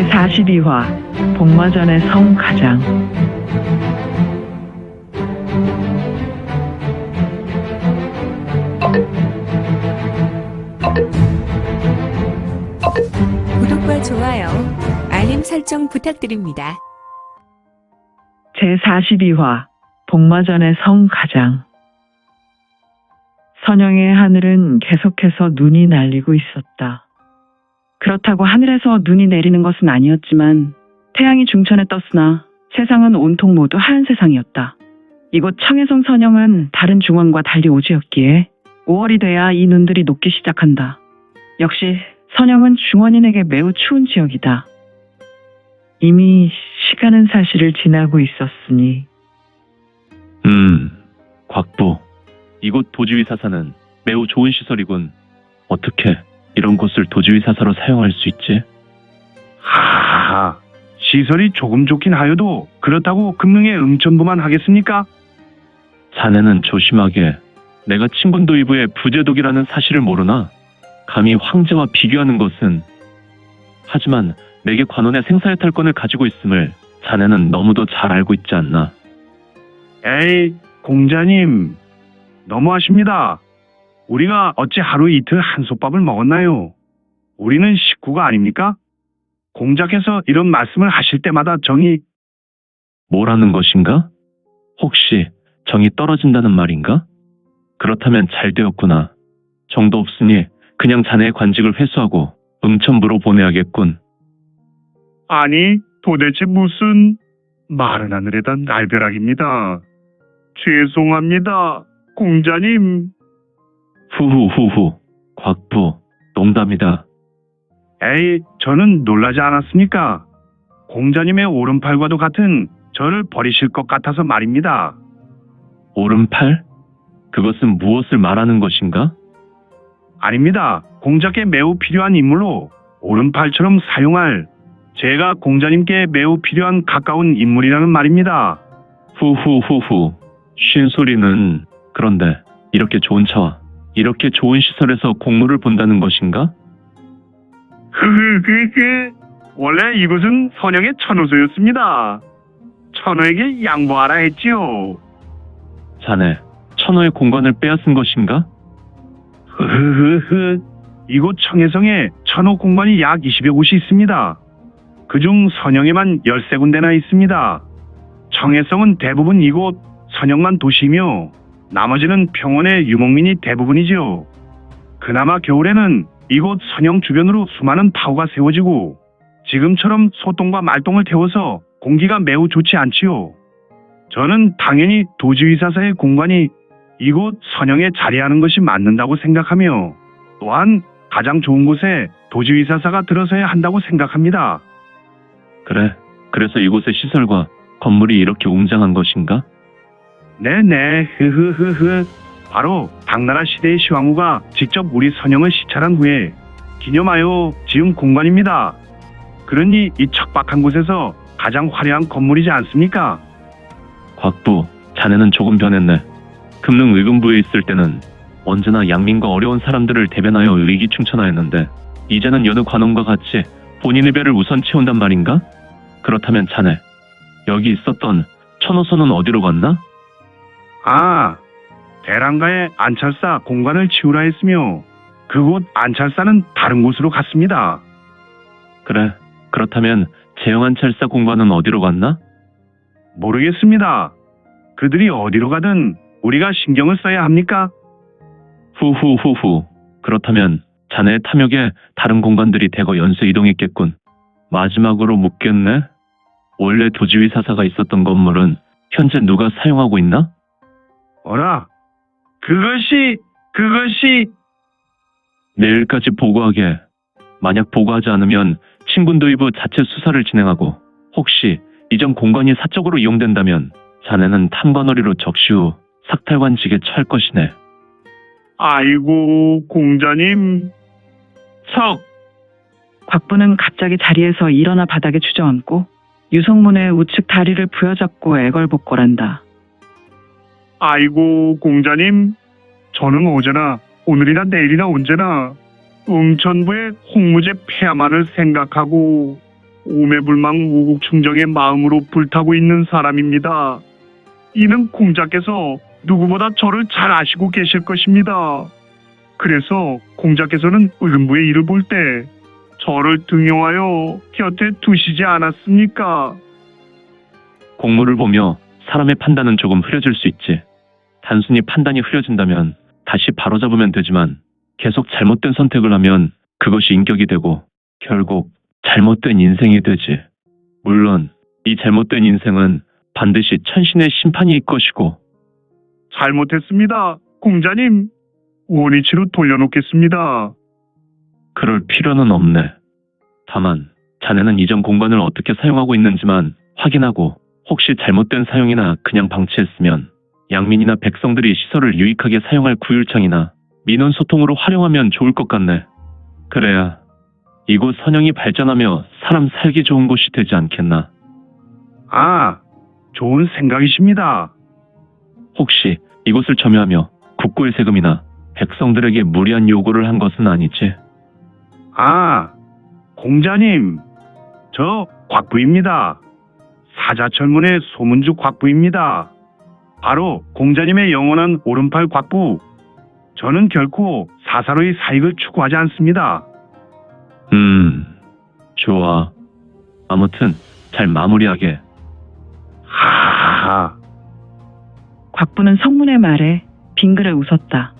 제42화 복마전의 성가장. 구독과 좋아요, 알림 설정 부탁드립니다. 제42화 복마전의 성가장. 선영의 하늘은 계속해서 눈이 날리고 있었다. 그렇다고 하늘에서 눈이 내리는 것은 아니었지만 태양이 중천에 떴으나 세상은 온통 모두 하얀 세상이었다. 이곳 청해성 선영은 다른 중원과 달리 오지였기에 5월이 돼야 이 눈들이 녹기 시작한다. 역시 선영은 중원인에게 매우 추운 지역이다. 이미 시간은 사실을 지나고 있었으니. 곽부. 이곳 도지위사사는 매우 좋은 시설이군. 어떻게 이런 곳을 도지위사사로 사용할 수 있지? 하하, 시설이 조금 좋긴 하여도 그렇다고 금능의 응천부만 하겠습니까? 자네는 조심하게. 내가 친군도의부의 부제독이라는 사실을 모르나? 감히 황제와 비교하는 것은. 하지만 내게 관원의 생사의 탈권을 가지고 있음을 자네는 너무도 잘 알고 있지 않나? 에이, 공자님, 너무하십니다. 우리가 어찌 하루 이틀 한솥밥을 먹었나요? 우리는 식구가 아닙니까? 공자께서 이런 말씀을 하실 때마다 정이... 뭐라는 것인가? 혹시 정이 떨어진다는 말인가? 그렇다면 잘 되었구나. 정도 없으니 그냥 자네의 관직을 회수하고 응천부로 보내야겠군. 아니, 도대체 무슨... 마른 하늘에다 날벼락입니다. 죄송합니다, 공자님. 후후후후. 곽부, 농담이다. 에이, 저는 놀라지 않았습니까? 공자님의 오른팔과도 같은 저를 버리실 것 같아서 말입니다. 오른팔? 그것은 무엇을 말하는 것인가? 아닙니다. 공자께 매우 필요한 인물로 오른팔처럼 사용할, 제가 공자님께 매우 필요한 가까운 인물이라는 말입니다. 후후후후. 쉰 소리는. 그런데 이렇게 좋은 차와 이렇게 좋은 시설에서 공무를 본다는 것인가? 원래 이곳은 선영의 천호소였습니다. 천호에게 양보하라 했지요. 자네, 천호의 공간을 빼앗은 것인가? 이곳 청해성에 천호 공간이 약 20여 곳이 있습니다. 그중 선영에만 13군데나 있습니다. 청해성은 대부분 이곳 선영만 도시이며 나머지는 평원의 유목민이 대부분이지요. 그나마 겨울에는 이곳 선영 주변으로 수많은 파우가 세워지고 지금처럼 소똥과 말똥을 태워서 공기가 매우 좋지 않지요. 저는 당연히 도지위사사의 공간이 이곳 선영에 자리하는 것이 맞는다고 생각하며 또한 가장 좋은 곳에 도지위사사가 들어서야 한다고 생각합니다. 그래, 그래서 이곳의 시설과 건물이 이렇게 웅장한 것인가? 네네, 바로 당나라 시대의 시황후가 직접 우리 선영을 시찰한 후에 기념하여 지은 공간입니다. 그러니 이 척박한 곳에서 가장 화려한 건물이지 않습니까? 곽부, 자네는 조금 변했네. 금능 의금부에 있을 때는 언제나 양민과 어려운 사람들을 대변하여 의기충천하였는데 이제는 여느 관원과 같이 본인의 배를 우선 채운단 말인가? 그렇다면 자네, 여기 있었던 천호소는 어디로 갔나? 아, 대랑가의 안찰사 공간을 치우라 했으며 그곳 안찰사는 다른 곳으로 갔습니다. 그래, 그렇다면 재영안찰사 공간은 어디로 갔나? 모르겠습니다. 그들이 어디로 가든 우리가 신경을 써야 합니까? 후후후후. 그렇다면 자네의 탐욕에 다른 공간들이 대거 연쇄 이동했겠군. 마지막으로 묻겠네. 원래 도지위사사가 있었던 건물은 현재 누가 사용하고 있나? 어라, 그것이 내일까지 보고하게. 만약 보고하지 않으면 친군도의부 자체 수사를 진행하고 혹시 이전 공간이 사적으로 이용된다면 자네는 탐관오리로 적시 후 삭탈관직에 처할 것이네. 아이고, 공자님. 곽부는 갑자기 자리에서 일어나 바닥에 주저앉고 유성문의 우측 다리를 부여잡고 애걸복걸한다. 아이고, 공자님. 저는 어제나 오늘이나 내일이나 언제나 응천부의 홍무제 폐하만을 생각하고 오매불망 우국충정의 마음으로 불타고 있는 사람입니다. 이는 공자께서 누구보다 저를 잘 아시고 계실 것입니다. 그래서 공자께서는 의금부의 일을 볼 때 저를 등용하여 곁에 두시지 않았습니까? 공모를 보며 사람의 판단은 조금 흐려질 수 있지. 단순히 판단이 흐려진다면 다시 바로잡으면 되지만 계속 잘못된 선택을 하면 그것이 인격이 되고 결국 잘못된 인생이 되지. 물론 이 잘못된 인생은 반드시 천신의 심판이 있을 것이고. 잘못했습니다. 공자님, 원위치로 돌려놓겠습니다. 그럴 필요는 없네. 다만 자네는 이전 공간을 어떻게 사용하고 있는지만 확인하고 혹시 잘못된 사용이나 그냥 방치했으면 양민이나 백성들이 시설을 유익하게 사용할 구율창이나 민원 소통으로 활용하면 좋을 것 같네. 그래야 이곳 선영이 발전하며 사람 살기 좋은 곳이 되지 않겠나. 아, 좋은 생각이십니다. 혹시 이곳을 점유하며 국고의 세금이나 백성들에게 무리한 요구를 한 것은 아니지? 아, 공자님, 저 곽부입니다. 사자천문의 소문주 곽부입니다. 바로 공자님의 영원한 오른팔 곽부. 저는 결코 사사로이 사익을 추구하지 않습니다. 좋아. 아무튼 잘 마무리하게. 하하하. 곽부는 성문의 말에 빙그레 웃었다.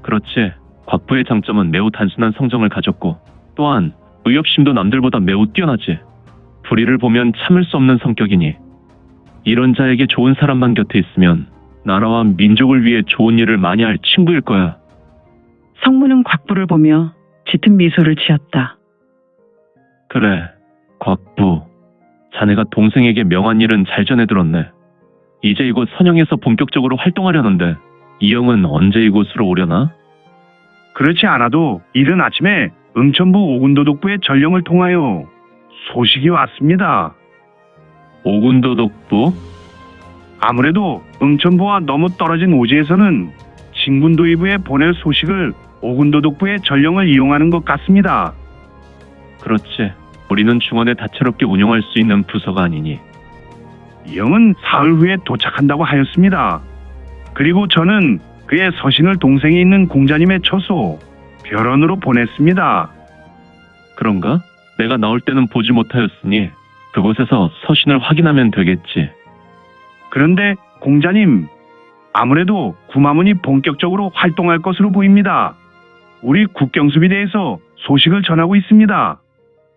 그렇지. 곽부의 장점은 매우 단순한 성정을 가졌고 또한 의협심도 남들보다 매우 뛰어나지. 불의를 보면 참을 수 없는 성격이니 이런 자에게 좋은 사람만 곁에 있으면 나라와 민족을 위해 좋은 일을 많이 할 친구일 거야. 성문은 곽부를 보며 짙은 미소를 지었다. 그래, 곽부. 자네가 동생에게 명한 일은 잘 전해들었네. 이제 이곳 선영에서 본격적으로 활동하려는데 이 형은 언제 이곳으로 오려나? 그렇지 않아도 이른 아침에 응천부 오군도독부의 전령을 통하여 소식이 왔습니다. 오군도독부? 아무래도 응천부와 너무 떨어진 오지에서는 진군도의부에 보낼 소식을 오군도독부의 전령을 이용하는 것 같습니다. 그렇지. 우리는 중원에 다채롭게 운용할 수 있는 부서가 아니니. 이 형은 사흘 후에 도착한다고 하였습니다. 그리고 저는 그의 서신을 동생이 있는 공자님의 처소 별원으로 보냈습니다. 그런가? 내가 나올 때는 보지 못하였으니 그곳에서 서신을 확인하면 되겠지. 그런데 공자님, 아무래도 구마문이 본격적으로 활동할 것으로 보입니다. 우리 국경수비대에서 소식을 전하고 있습니다.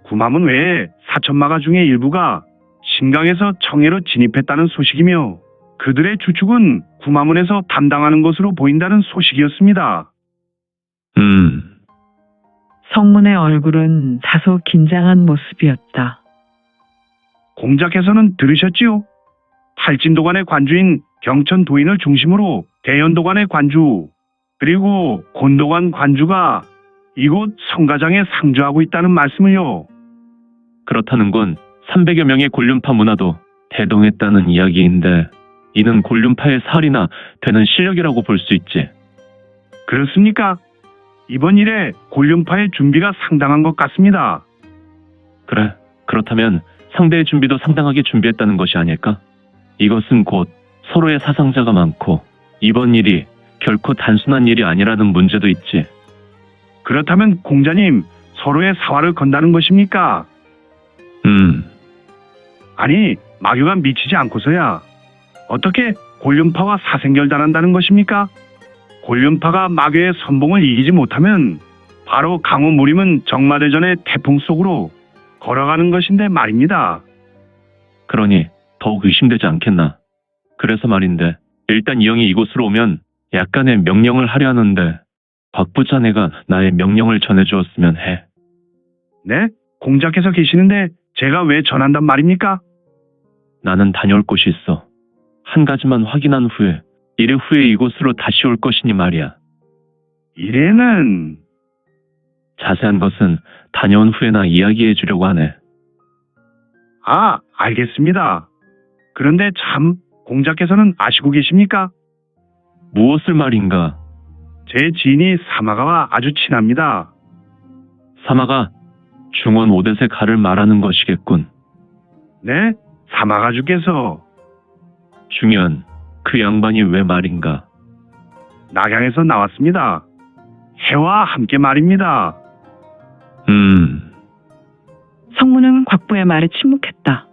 구마문 외에 사천마가 중의 일부가 신강에서 청해로 진입했다는 소식이며 그들의 주축은 구마문에서 담당하는 것으로 보인다는 소식이었습니다. 성문의 얼굴은 다소 긴장한 모습이었다. 공자께서는 들으셨지요? 탈진도관의 관주인 경천 도인을 중심으로 대연도관의 관주 그리고 곤도관 관주가 이곳 성가장에 상주하고 있다는 말씀을요. 그렇다는군. 300여 명의 곤륜파 문화도 대동했다는 이야기인데 이는 곤륜파의 살이나 되는 실력이라고 볼 수 있지. 그렇습니까? 이번 일에 곤륜파의 준비가 상당한 것 같습니다. 그래. 그렇다면 상대의 준비도 상당하게 준비했다는 것이 아닐까? 이것은 곧 서로의 사상자가 많고 이번 일이 결코 단순한 일이 아니라는 문제도 있지. 그렇다면 공자님, 서로의 사활을 건다는 것입니까? 아니, 마교가 미치지 않고서야 어떻게 곤륜파와 사생결단한다는 것입니까? 곤륜파가 마교의 선봉을 이기지 못하면 바로 강호 무림은 정마대전의 태풍 속으로 걸어가는 것인데 말입니다. 그러니 더욱 의심되지 않겠나. 그래서 말인데 일단 이 형이 이곳으로 오면 약간의 명령을 하려 하는데 곽부 자네가 나의 명령을 전해주었으면 해. 네? 공자께서 계시는데 제가 왜 전한단 말입니까? 나는 다녀올 곳이 있어. 한 가지만 확인한 후에 이래 후에 이곳으로 다시 올 것이니 말이야. 이래는... 자세한 것은 다녀온 후에나 이야기해 주려고 하네. 아, 알겠습니다. 그런데 참, 공자께서는 아시고 계십니까? 무엇을 말인가? 제 지인이 사마가와 아주 친합니다. 사마가 중원 오댓의 가를 말하는 것이겠군. 네? 사마가주께서 중현, 그 양반이 왜 말인가? 낙양에서 나왔습니다. 해와 함께 말입니다. 성문은 곽부의 말에 침묵했다.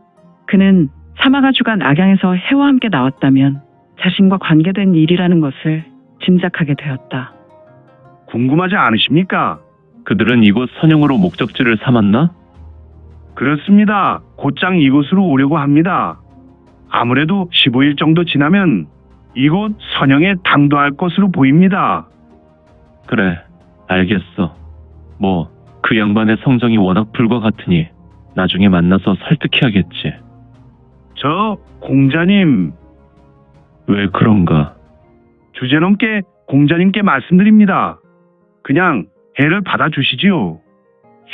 그는 사마가주가 낙양에서 해와 함께 나왔다면 자신과 관계된 일이라는 것을 짐작하게 되었다. 궁금하지 않으십니까? 그들은 이곳 선영으로 목적지를 삼았나? 그렇습니다. 곧장 이곳으로 오려고 합니다. 아무래도 15일 정도 지나면 이곳 선영에 당도할 것으로 보입니다. 그래, 알겠어. 뭐, 그 양반의 성정이 워낙 불과 같으니 나중에 만나서 설득해야겠지. 저 공자님, 왜 그런가? 주제넘게 공자님께 말씀드립니다. 그냥 해를 받아주시지요.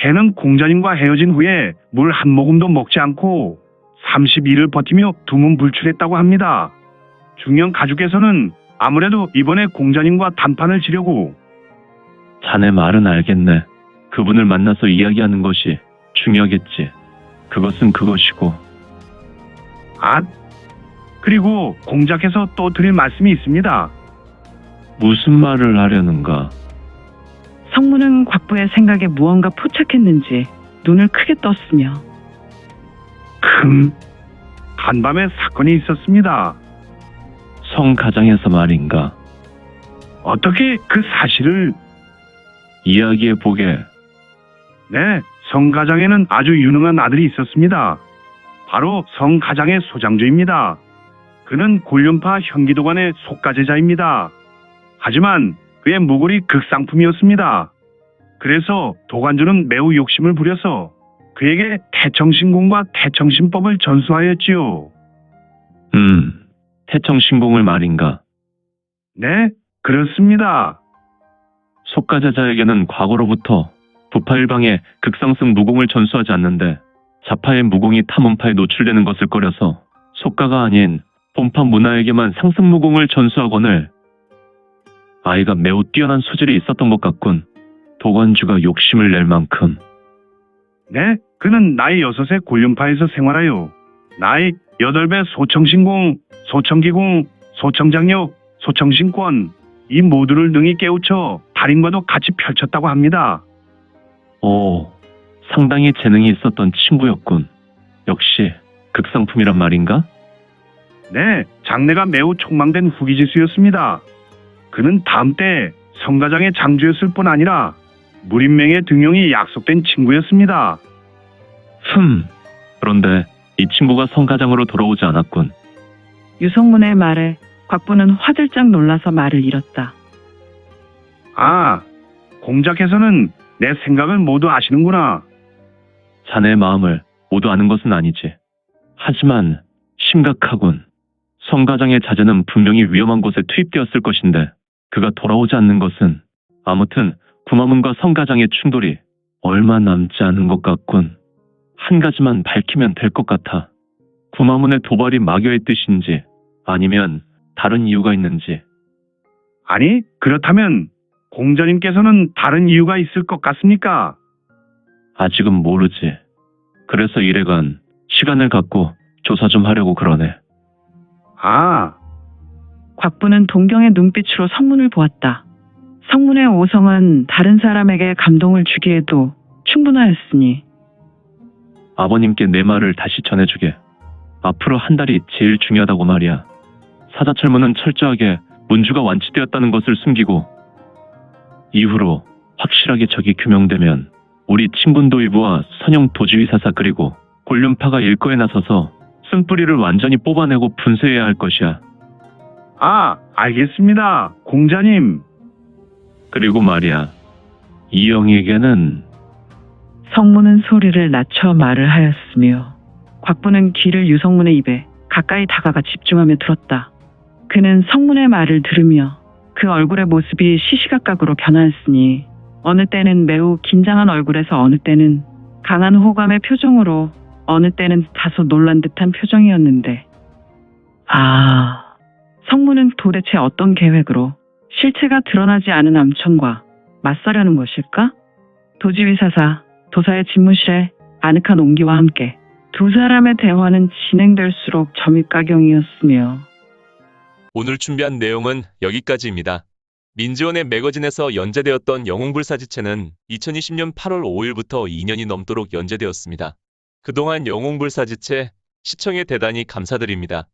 해는 공자님과 헤어진 후에 물 한 모금도 먹지 않고 32일을 버티며 두문불출했다고 합니다. 중현 가주께서는 아무래도 이번에 공자님과 단판을 지려고. 자네 말은 알겠네. 그분을 만나서 이야기하는 것이 중요하겠지. 그것은 그것이고. 아, 그리고 공자께서 또 드릴 말씀이 있습니다. 무슨 말을 하려는가? 성문은 곽부의 생각에 무언가 포착했는지 눈을 크게 떴으며 간밤에 사건이 있었습니다. 성가장에서 말인가? 어떻게 그 사실을? 이야기해보게. 네, 성가장에는 아주 유능한 아들이 있었습니다. 바로 성가장의 소장주입니다. 그는 곤륜파 현기도관의 속가제자입니다. 하지만 그의 무골이 극상품이었습니다. 그래서 도관주는 매우 욕심을 부려서 그에게 태청신공과 태청신법을 전수하였지요. 태청신공을 말인가? 네, 그렇습니다. 속가제자에게는 과거로부터 부파일방에 극상승 무공을 전수하지 않는데 자파의 무공이 타문파에 노출되는 것을 꺼려서 속가가 아닌 본파 문화에게만 상승무공을 전수하거늘 아이가 매우 뛰어난 소질이 있었던 것 같군. 도관주가 욕심을 낼 만큼. 네, 그는 나이 6에 곤륜파에서 생활하여 나이 8배 소청신공, 소청기공, 소청장력, 소청신권 이 모두를 능히 깨우쳐 달인과도 같이 펼쳤다고 합니다. 오, 상당히 재능이 있었던 친구였군. 역시 극상품이란 말인가? 네, 장래가 매우 촉망된 후기지수였습니다. 그는 다음 때 성가장의 장주였을 뿐 아니라 무림맹의 등용이 약속된 친구였습니다. 그런데 이 친구가 성가장으로 돌아오지 않았군. 유성문의 말에 곽부는 화들짝 놀라서 말을 잃었다. 아, 공자께서는 내 생각을 모두 아시는구나. 자네의 마음을 모두 아는 것은 아니지. 하지만 심각하군. 성가장의 자제는 분명히 위험한 곳에 투입되었을 것인데 그가 돌아오지 않는 것은 아무튼 구마문과 성가장의 충돌이 얼마 남지 않은 것 같군. 한 가지만 밝히면 될 것 같아. 구마문의 도발이 마교의 뜻인지 아니면 다른 이유가 있는지. 아니, 그렇다면 공자님께서는 다른 이유가 있을 것 같습니까? 아직은 모르지. 그래서 이래간 시간을 갖고 조사 좀 하려고 그러네. 아, 곽부는 동경의 눈빛으로 성문을 보았다. 성문의 오성은 다른 사람에게 감동을 주기에도 충분하였으니 아버님께 내 말을 다시 전해주게. 앞으로 한 달이 제일 중요하다고 말이야. 사자철문은 철저하게 문주가 완치되었다는 것을 숨기고 이후로 확실하게 적이 규명되면 우리 친군도의부와 선영 도지휘사사 그리고 곤륜파가 일거에 나서서 쓴뿌리를 완전히 뽑아내고 분쇄해야 할 것이야. 아, 알겠습니다. 공자님. 그리고 말이야. 이영에게는 성문은 소리를 낮춰 말을 하였으며 곽부는 귀를 유성문의 입에 가까이 다가가 집중하며 들었다. 그는 성문의 말을 들으며 그 얼굴의 모습이 시시각각으로 변하였으니 어느 때는 매우 긴장한 얼굴에서 어느 때는 강한 호감의 표정으로 어느 때는 다소 놀란 듯한 표정이었는데 성문은 도대체 어떤 계획으로 실체가 드러나지 않은 암천과 맞서려는 것일까? 도지휘사사, 도사의 집무실에 아늑한 온기와 함께 두 사람의 대화는 진행될수록 점입가경이었으며 오늘 준비한 내용은 여기까지입니다. 민지원의 매거진에서 연재되었던 영웅불사지체는 2020년 8월 5일부터 2년이 넘도록 연재되었습니다. 그동안 영웅불사지체 시청에 대단히 감사드립니다.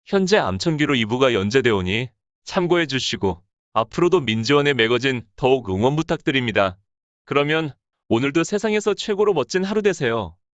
현재 암천기로 2부가 연재되오니 참고해 주시고 앞으로도 민지원의 매거진 더욱 응원 부탁드립니다. 그러면 오늘도 세상에서 최고로 멋진 하루 되세요.